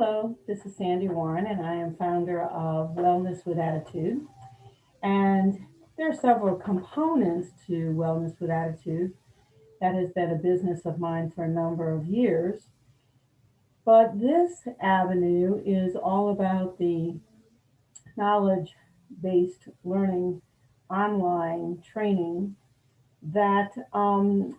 Hello, this is Sandy Warren, and I am founder of Wellness with Attitude. And there are several components to Wellness with Attitude. That has been a business of mine for a number of years. But this avenue is all about the knowledge based learning, online training that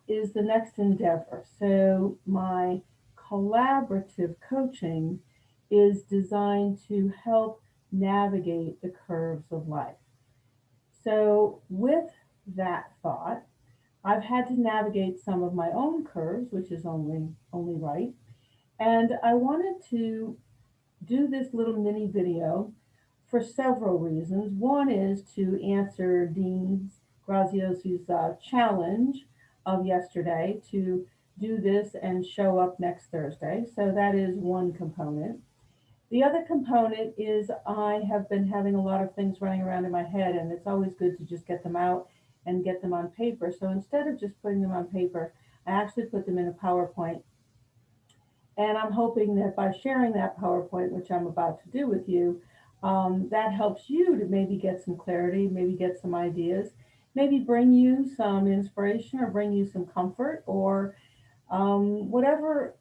is the next endeavor. So, my collaborative coaching is designed to help navigate the curves of life. So, with that thought, I've had to navigate some of my own curves, which is only right. And I wanted to do this little mini video for several reasons. One is to answer Dean Graziosi's challenge of yesterday to do this and show up next Thursday. So that is one component. The other component is I have been having a lot of things running around in my head, and it's always good to just get them out and get them on paper. So instead of just putting them on paper, I actually put them in a PowerPoint. And I'm hoping that by sharing that PowerPoint, which I'm about to do with you, that helps you to maybe get some clarity, maybe get some ideas, maybe bring you some inspiration or bring you some comfort or whatever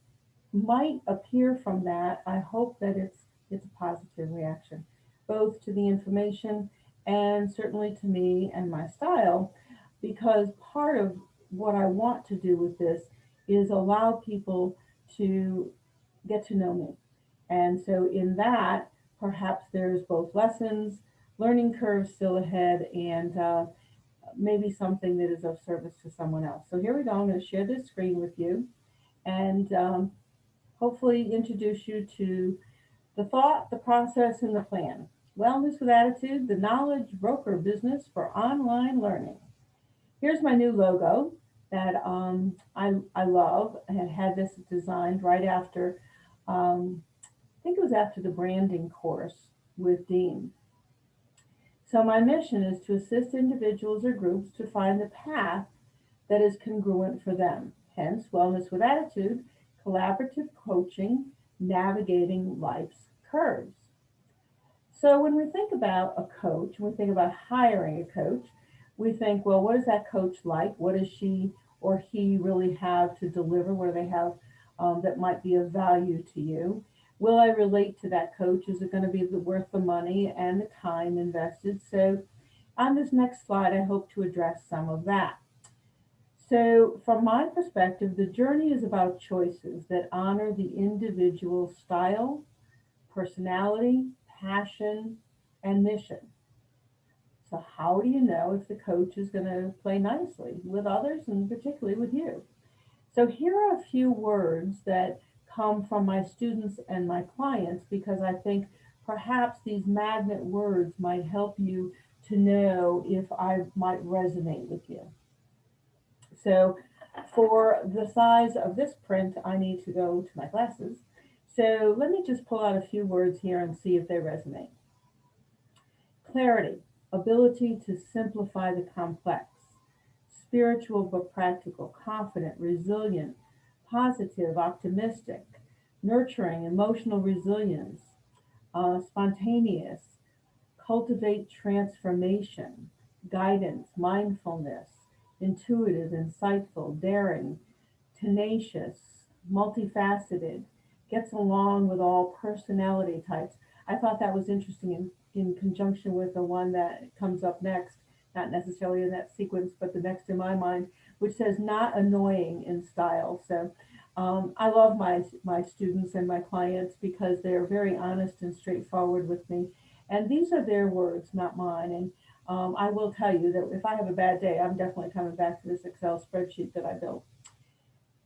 might appear from that. I hope that it's a positive reaction, both to the information and certainly to me and my style, because part of what I want to do with this is allow people to get to know me. And so, in that, perhaps there's both lessons, learning curves still ahead, and maybe something that is of service to someone else. So, here we go. I'm going to share this screen with you and hopefully introduce you to the thought, the process, and the plan. Wellness with Attitude, the knowledge broker business for online learning. Here's my new logo that I love. I had this designed right after, I think it was after the branding course with Dean. So, my mission is to assist individuals or groups to find the path that is congruent for them. Hence, Wellness with Attitude, collaborative coaching, navigating life's curves. So, when we think about a coach, when we think about hiring a coach, we think, well, what is that coach like? What does she or he really have to deliver? What do they have that might be of value to you? Will I relate to that coach? Is it going to be worth the money and the time invested? So, on this next slide, I hope to address some of that. So, from my perspective, the journey is about choices that honor the individual style, personality, passion, and mission. So, how do you know if the coach is going to play nicely with others and particularly with you? So, here are a few words that come from my students and my clients because I think perhaps these magnet words might help you to know if I might resonate with you. So, for the size of this print, I need to go to my glasses. So, let me just pull out a few words here and see if they resonate. Clarity, ability to simplify the complex, spiritual but practical, confident, resilient, positive, optimistic, nurturing, emotional resilience, spontaneous, cultivate transformation, guidance, mindfulness, intuitive, insightful, daring, tenacious, multifaceted, gets along with all personality types. I thought that was interesting in conjunction with the one that comes up next, not necessarily in that sequence, but the next in my mind, which says not annoying in style. So I love my students and my clients because they're very honest and straightforward with me. And these are their words, not mine. And I will tell you that if I have a bad day, I'm definitely coming back to this Excel spreadsheet that I built.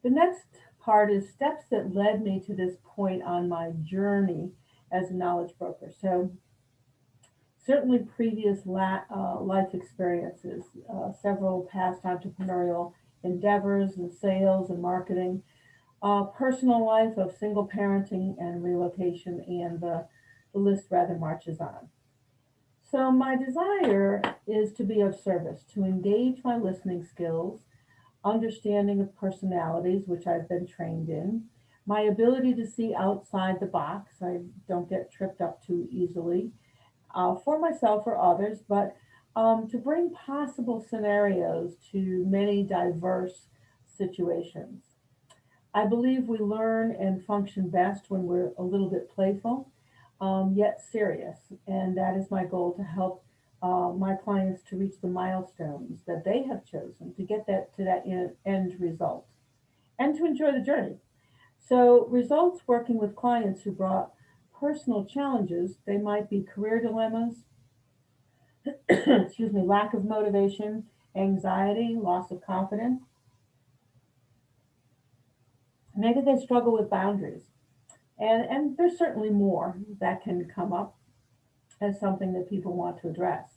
The next part is steps that led me to this point on my journey as a knowledge broker. So, certainly previous life experiences, several past entrepreneurial endeavors in sales and marketing, personal life of single parenting and relocation, and the list rather marches on. So, my desire is to be of service, to engage my listening skills, understanding of personalities, which I've been trained in, my ability to see outside the box. I don't get tripped up too easily for myself or others, but to bring possible scenarios to many diverse situations. I believe we learn and function best when we're a little bit playful, yet serious. And that is my goal to help my clients to reach the milestones that they have chosen to get that to that end result and to enjoy the journey. So, results working with clients who brought personal challenges, they might be career dilemmas, excuse me, lack of motivation, anxiety, loss of confidence. Maybe they struggle with boundaries. And there's certainly more that can come up as something that people want to address.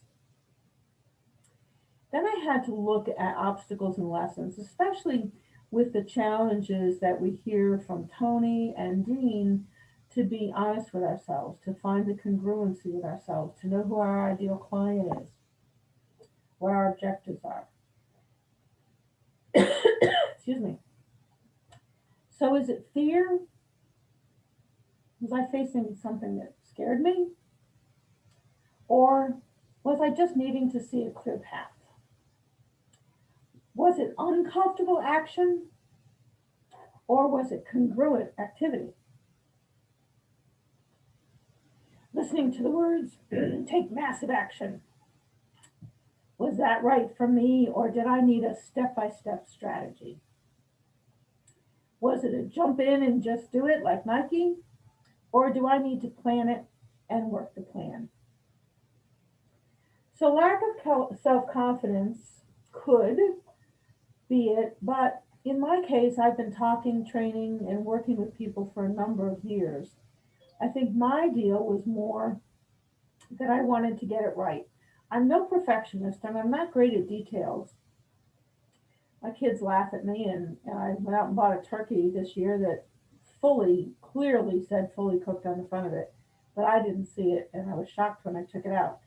Then I had to look at obstacles and lessons, especially with the challenges that we hear from Tony and Dean, to be honest with ourselves, to find the congruency with ourselves, to know who our ideal client is, what our objectives are. Excuse me. So is it fear? Was I facing something that scared me? Or was I just needing to see a clear path? Was it uncomfortable action or was it congruent activity? Listening to the words, take massive action. Was that right for me or did I need a step by step strategy? Was it a jump in and just do it like Nike? Or do I need to plan it and work the plan? So, lack of self confidence could be it, but in my case, I've been talking, training, and working with people for a number of years. I think my deal was more that I wanted to get it right. I'm no perfectionist and I'm not great at details. My kids laugh at me, and I went out and bought a turkey this year that clearly said fully cooked on the front of it, but I didn't see it and I was shocked when I took it out.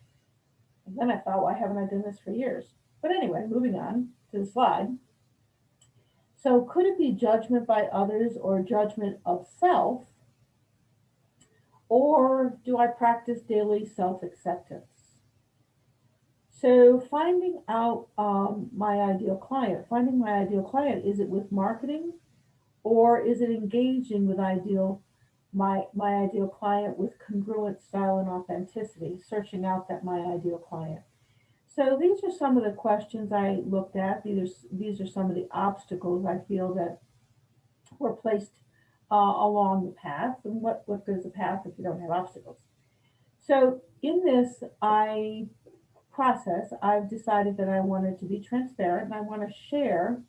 And then I thought, why haven't I done this for years? But anyway, moving on to the slide. So, could it be judgment by others or judgment of self, or do I practice daily self acceptance? So, finding my ideal client, is it with marketing or is it engaging with my ideal client with congruent style and authenticity, searching out that my ideal client? So these are some of the questions I looked at. These are some of the obstacles I feel that were placed along the path. And what goes a path if you don't have obstacles? So in this I've decided that I wanted to be transparent and I want to share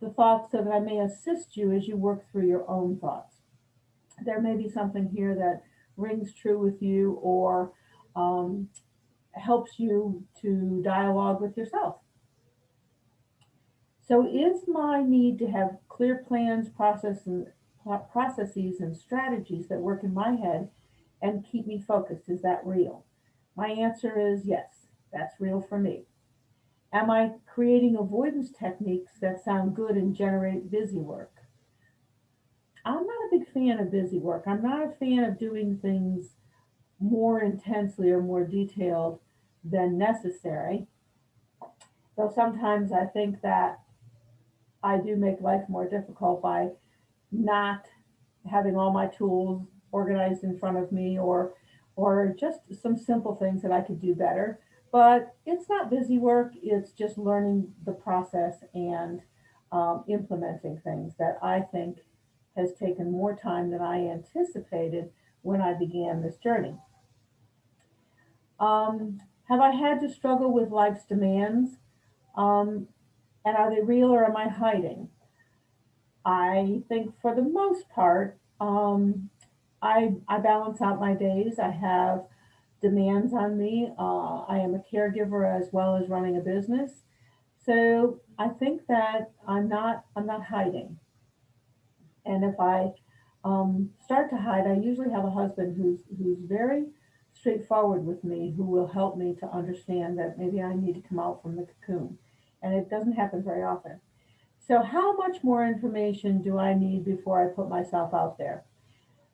the thoughts so that I may assist you as you work through your own thoughts. There may be something here that rings true with you or um, helps you to dialogue with yourself. So, is my need to have clear plans, processes, and strategies that work in my head and keep me focused? Is that real? My answer is yes, that's real for me. Am I creating avoidance techniques that sound good and generate busy work? I'm not a big fan of busy work. I'm not a fan of doing things more intensely or more detailed than necessary. Though sometimes I think that I do make life more difficult by not having all my tools organized in front of me or just some simple things that I could do better. But it's not busy work, it's just learning the process and implementing things that I think has taken more time than I anticipated when I began this journey. Have I had to struggle with life's demands? Um, and are they real or am I hiding? I think for the most part, I balance out my days. I have demands on me. I am a caregiver as well as running a business. So I think that I'm not hiding. And if I start to hide, I usually have a husband who's very straightforward with me, who will help me to understand that maybe I need to come out from the cocoon, and it doesn't happen very often. So how much more information do I need before I put myself out there?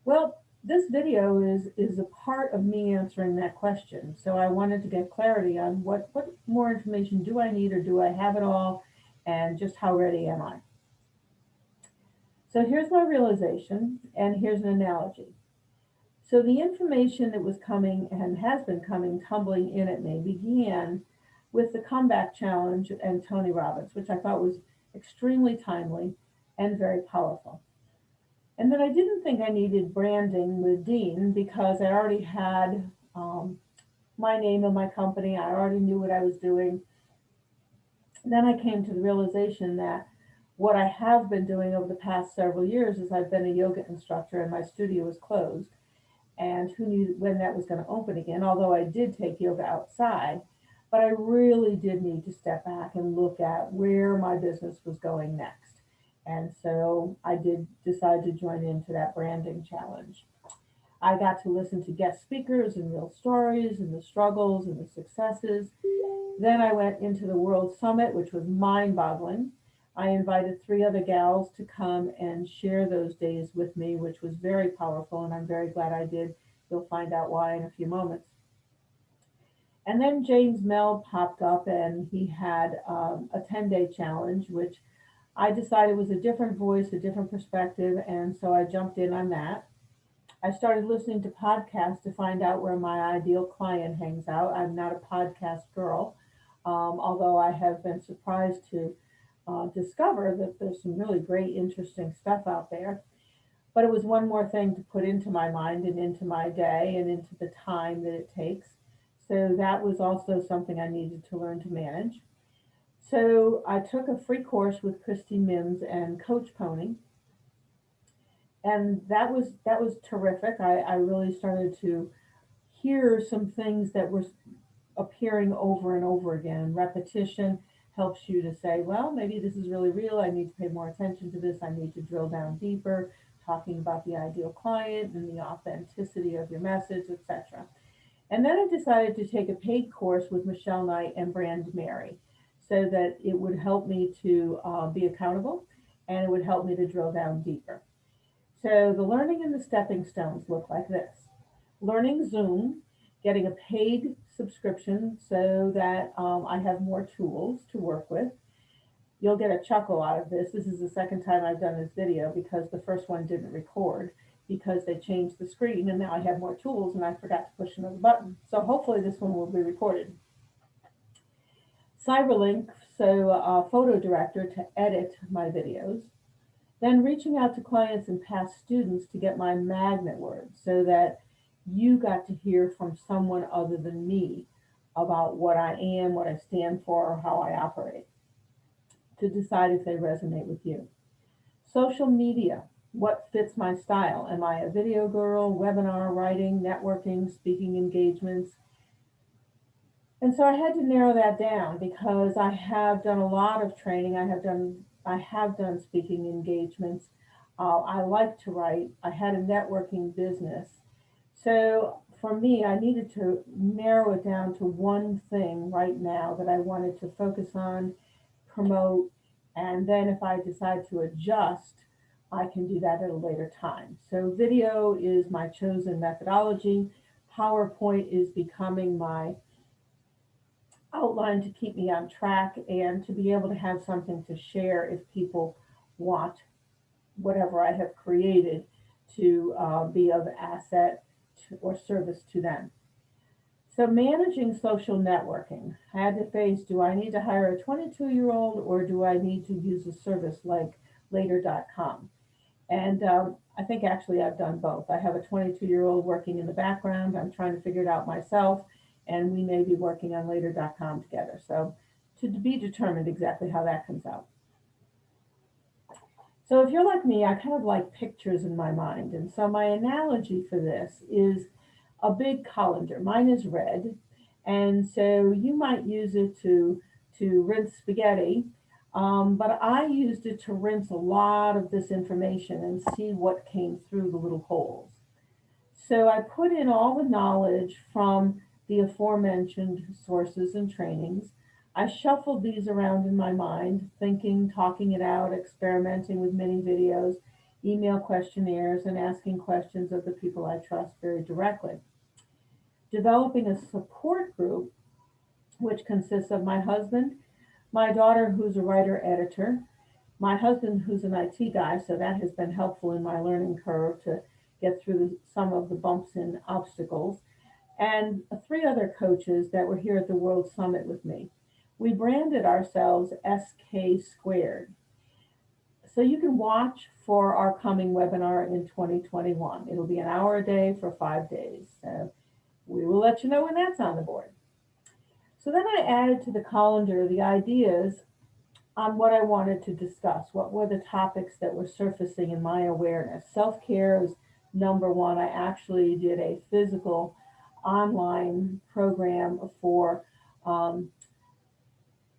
Well, this video is a part of me answering that question. So I wanted to get clarity on what more information do I need, or do I have it all, and just how ready am I? So here's my realization, and here's an analogy. So the information that was coming and has been coming tumbling in at me began with the comeback challenge and Tony Robbins, which I thought was extremely timely and very powerful. And then I didn't think I needed branding with Dean because I already had my name and my company. I already knew what I was doing. Then I came to the realization that what I have been doing over the past several years is I've been a yoga instructor and my studio was closed. And who knew when that was going to open again, although I did take yoga outside. But I really did need to step back and look at where my business was going next. And so I did decide to join into that branding challenge. I got to listen to guest speakers and real stories and the struggles and the successes. Then I went into the World Summit, which was mind boggling. I invited three other gals to come and share those days with me, which was very powerful, and I'm very glad I did. You'll find out why in a few moments. And then James Mel popped up, and he had a 10-day challenge, which I decided was a different voice, a different perspective, and so I jumped in on that. I started listening to podcasts to find out where my ideal client hangs out. I'm not a podcast girl, although I have been surprised to discover that there's some really great, interesting stuff out there. But it was one more thing to put into my mind and into my day and into the time that it takes. So that was also something I needed to learn to manage. So I took a free course with Christy Mims and Coach Pony, and that was terrific. I really started to hear some things that were appearing over and over again. Repetition helps you to say, well, maybe this is really real. I need to pay more attention to this. I need to drill down deeper, talking about the ideal client and the authenticity of your message, etc. And then I decided to take a paid course with Michelle Knight and Brand Mary so that it would help me to be accountable and it would help me to drill down deeper. So the learning and the stepping stones look like this: learning Zoom, getting a paid subscription so that I have more tools to work with. You'll get a chuckle out of this. This is the second time I've done this video because the first one didn't record because they changed the screen and now I have more tools and I forgot to push another button. So hopefully this one will be recorded. Cyberlink, so a photo director to edit my videos. Then reaching out to clients and past students to get my magnet words so that you got to hear from someone other than me about what I am, what I stand for, or how I operate, to decide if they resonate with you. Social media, what fits my style? Am I a video girl, webinar writing, networking, speaking engagements? And so I had to narrow that down because I have done a lot of training. I have done speaking engagements. I like to write. I had a networking business. So for me, I needed to narrow it down to one thing right now that I wanted to focus on, promote, and then if I decide to adjust, I can do that at a later time. So video is my chosen methodology. PowerPoint is becoming my outline to keep me on track and to be able to have something to share if people want whatever I have created to be of asset or service to them. So managing social networking, I had to face, do I need to hire a 22-year-old or do I need to use a service like later.com? And I think actually I've done both. I have a 22-year-old working in the background. I'm trying to figure it out myself, and we may be working on later.com together. So to be determined exactly how that comes out. So if you're like me, I kind of like pictures in my mind. And so my analogy for this is a big colander. Mine is red. And so you might use it to rinse spaghetti. But I used it to rinse a lot of this information and see what came through the little holes. So I put in all the knowledge from the aforementioned sources and trainings. I shuffled these around in my mind, thinking, talking it out, experimenting with mini videos, email questionnaires, and asking questions of the people I trust very directly. Developing a support group, which consists of my husband, my daughter, who's a writer editor, my husband, who's an IT guy, so that has been helpful in my learning curve to get through some of the bumps and obstacles, and three other coaches that were here at the World Summit with me. We branded ourselves SK Squared. So you can watch for our coming webinar in 2021. It'll be an hour a day for 5 days. So we will let you know when that's on the board. So then I added to the calendar the ideas on what I wanted to discuss. What were the topics that were surfacing in my awareness? Self-care is number one. I actually did a physical online program for um,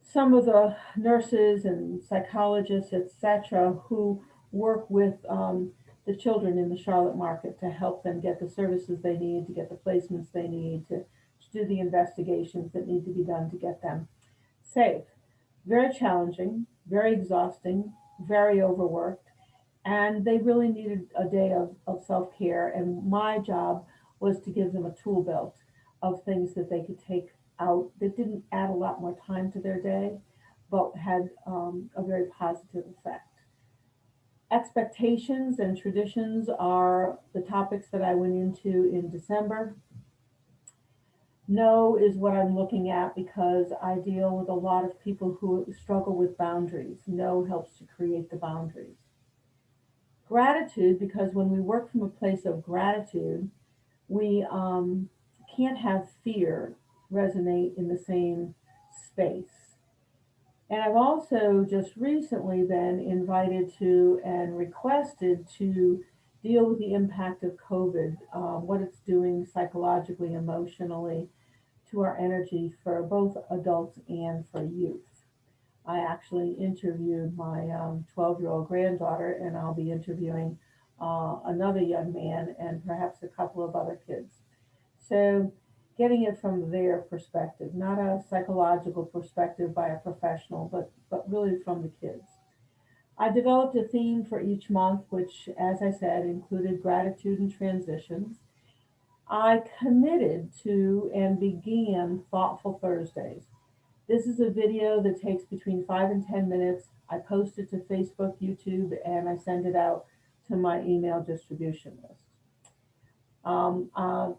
some of the nurses and psychologists, etc., who work with the children in the Charlotte market to help them get the services they need, to get the placements they need, to do the investigations that need to be done to get them safe. Very challenging, very exhausting, very overworked, and they really needed a day of self care. And my job was to give them a tool belt of things that they could take out that didn't add a lot more time to their day, but had a very positive effect. Expectations and traditions are the topics that I went into in December. No is what I'm looking at because I deal with a lot of people who struggle with boundaries. No helps to create the boundaries. Gratitude, because when we work from a place of gratitude, we can't have fear resonate in the same space. And I've also just recently been invited to and requested to deal with the impact of COVID, what it's doing psychologically, emotionally to our energy for both adults and for youth. I actually interviewed my 12-year-old granddaughter, and I'll be interviewing another young man and perhaps a couple of other kids. So, getting it from their perspective, not a psychological perspective by a professional, but really from the kids. I developed a theme for each month, which, as I said, included gratitude and transitions. I committed to and began Thoughtful Thursdays. This is a video that takes between 5 and 10 minutes. I post it to Facebook, YouTube, and I send it out to my email distribution list.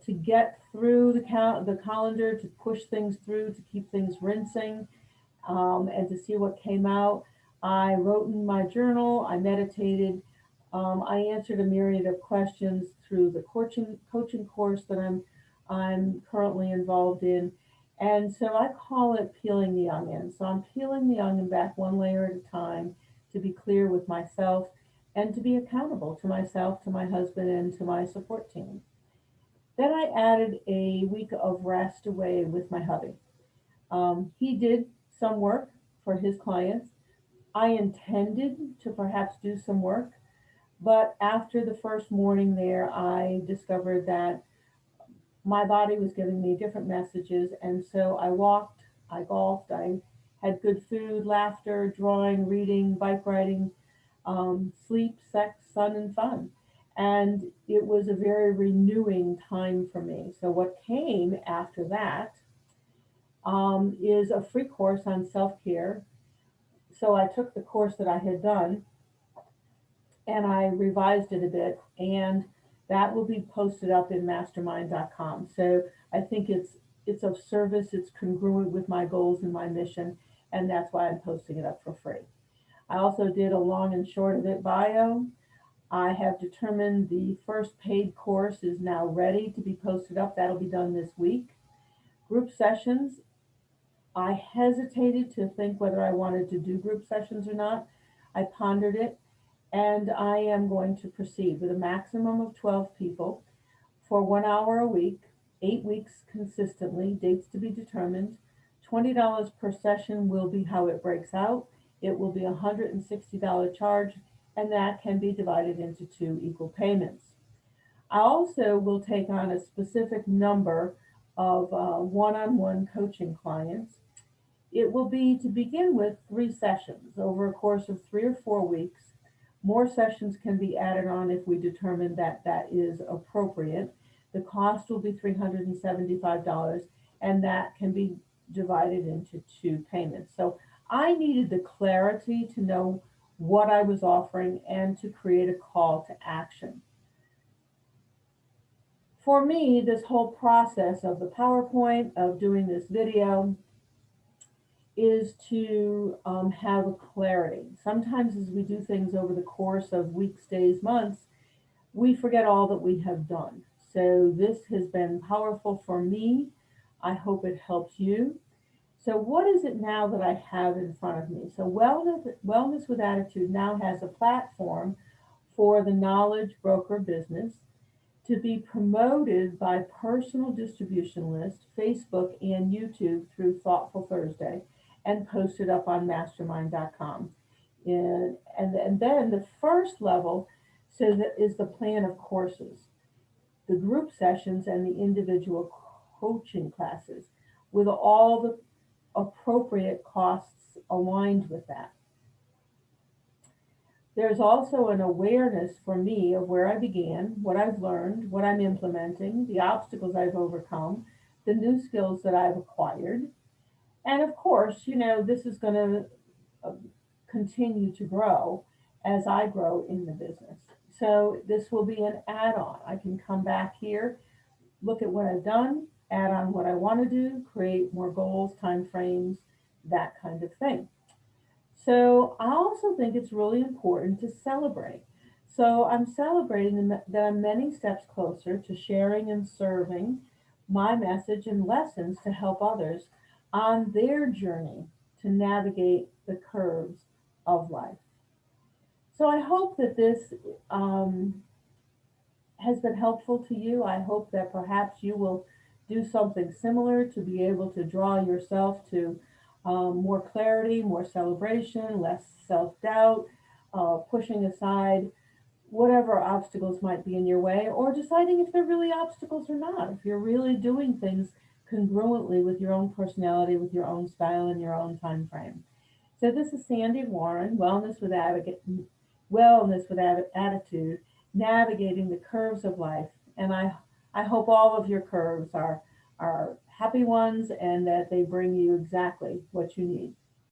To get through the calendar, to push things through, to keep things rinsing, and to see what came out, I wrote in my journal, I meditated, I answered a myriad of questions through the coaching course that I'm currently involved in. And so I call it peeling the onion. So I'm peeling the onion back one layer at a time to be clear with myself and to be accountable to myself, to my husband, and to my support team. Then I added a week of rest away with my hubby. He did some work for his clients. I intended to perhaps do some work, but after the first morning there, I discovered that my body was giving me different messages. And so I walked, I golfed, I had good food, laughter, drawing, reading, bike riding, sleep, sex, sun, and fun. And it was a very renewing time for me. So, what came after that is a free course on self care. So, I took the course that I had done and I revised it a bit, and that will be posted up in mastermind.com. So I think it's of service, it's congruent with my goals and my mission, and that's why I'm posting it up for free. I also did a long and short of it bio. I have determined the first paid course is now ready to be posted up. That'll be done this week. Group sessions, I hesitated to think whether I wanted to do group sessions or not. I pondered it, and I am going to proceed with a maximum of 12 people for 1 hour a week, 8 weeks consistently, dates to be determined. $20 per session will be how it breaks out. It will be a $160 charge, and that can be divided into two equal payments. I also will take on a specific number of one on one coaching clients. It will be, to begin with, 3 sessions over a course of 3 or 4 weeks. More sessions can be added on if we determine that that is appropriate. The cost will be $375, and that can be divided into 2 payments. So I needed the clarity to know what I was offering and to create a call to action. For me, this whole process of the PowerPoint, of doing this video, is to have a clarity. Sometimes, as we do things over the course of weeks, days, months, we forget all that we have done. So, this has been powerful for me. I hope it helps you. So, what is it now that I have in front of me? So, Wellness with Attitude now has a platform for the knowledge broker business to be promoted by personal distribution list, Facebook and YouTube through Thoughtful Thursday, and posted up on mastermind.com. And then the first level, so that is the plan of courses, the group sessions and the individual coaching classes with all the appropriate costs aligned with that. There's also an awareness for me of where I began, what I've learned, what I'm implementing, the obstacles I've overcome, the new skills that I've acquired. And of course, this is going to continue to grow as I grow in the business. So this will be an add on. I can come back here, look at what I've done, add on what I want to do, create more goals, time frames, that kind of thing. So I also think it's really important to celebrate. So I'm celebrating that I'm many steps closer to sharing and serving my message and lessons to help others on their journey to navigate the curves of life. So I hope that this has been helpful to you. I hope that perhaps you will do something similar to be able to draw yourself to more clarity, more celebration, less self doubt, pushing aside whatever obstacles might be in your way, or deciding if they're really obstacles or not. If you're really doing things congruently with your own personality, with your own style, and your own time frame. So this is Sandy Warren, Wellness with Attitude, navigating the curves of life. And I hope all of your curves are happy ones and that they bring you exactly what you need.